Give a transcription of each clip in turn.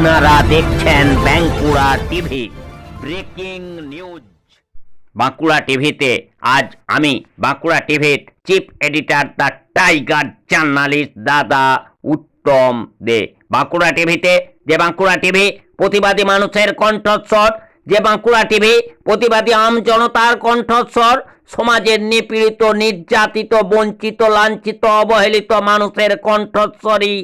আপনারা দেখছেন Bankura TV breaking news. Bankura টিভিতে আজ আমি বাঁকুড়া টিভির chief editor the tiger journalist দাদা উত্তম দে। বাঁকুড়া টিভিতে যে বাঁকুড়া টিভি প্রতিবাদী মানুষের কণ্ঠস্বর, যে বাঁকুড়া টিভি প্রতিবাদী আম জনতার কণ্ঠস্বর, সমাজের নিপীড়িত, নির্যাতিত, বঞ্চিত, লাঞ্ছিত, অবহেলিত মানুষের কণ্ঠস্বরই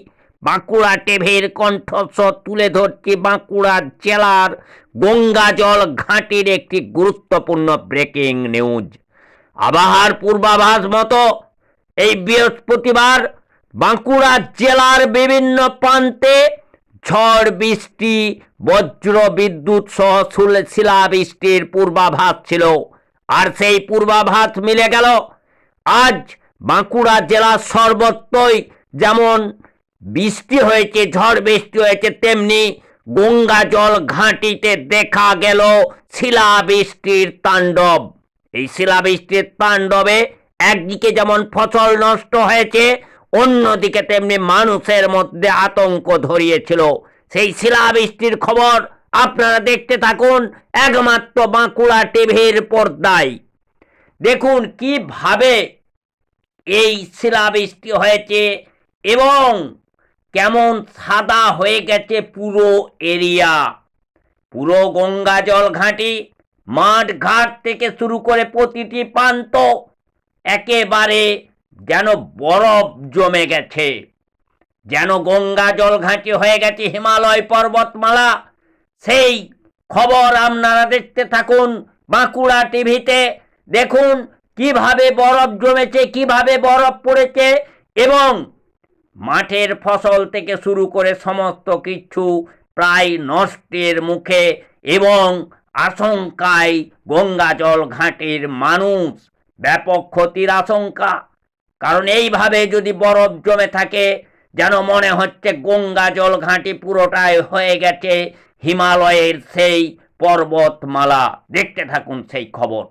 বাঁকুড়া টিভির কণ্ঠস্বর তুলে ধরছি। বাঁকুড়া জেলার গঙ্গাজল ঘাটির একটি গুরুত্বপূর্ণ ব্রেকিং নিউজ। আবহাওয়ার পূর্বাভাস মতো এই বৃহস্পতিবার বাঁকুড়া জেলার বিভিন্ন প্রান্তে ঝড় বৃষ্টি, বজ্র বিদ্যুৎ সহ শিলাবৃষ্টির পূর্বাভাস ছিল। আর সেই পূর্বাভাস মিলে গেল। আজ বাঁকুড়া জেলার সর্বত্রই যেমন বৃষ্টি হয়েছে, ঝড় বৃষ্টি হয়েছে, তেমনি গঙ্গাজল ঘাটিতে দেখা গেল শিলাবৃষ্টির তাণ্ডব। এই শিলাবৃষ্টির তাণ্ডবে একদিকে যেমন ফসল নষ্ট হয়েছে, অন্যদিকে তেমনি মানুষের মধ্যে আতঙ্ক ধরিয়েছিল। সেই শিলাবৃষ্টির খবর আপনারা দেখতে থাকুন একমাত্র বাঁকুড়া টিভির পর্দায়। দেখুন কিভাবে এই শিলাবৃষ্টি হয়েছে এবং কেমন সাদা হয়ে গেছে পুরো এরিয়া। পুরো গঙ্গাজল ঘাটি, মাঠ ঘাট থেকে শুরু করে প্রতিটি প্রান্ত একেবারে যেন বরফ জমে গেছে, যেন গঙ্গাজল ঘাটি হয়ে গেছে হিমালয় পর্বতমালা। সেই খবর আপনারা দেখতে থাকুন বাঁকুড়া টিভিতে। দেখুন কিভাবে বরফ জমেছে, কিভাবে বরফ পড়েছে এবং মাঠের ফসল থেকে শুরু করে সমস্ত কিছু প্রায় নষ্টের মুখে এবং আশঙ্কায় গঙ্গাজল ঘাটির মানুষ। ব্যাপক ক্ষতির আশঙ্কা, কারণ এইভাবে যদি বরফ জমে থাকে যেন মনে হচ্ছে গঙ্গাজল ঘাটি পুরোটাই হয়ে গেছে হিমালয়ের সেই পর্বতমালা। দেখতে থাকুন সেই খবর।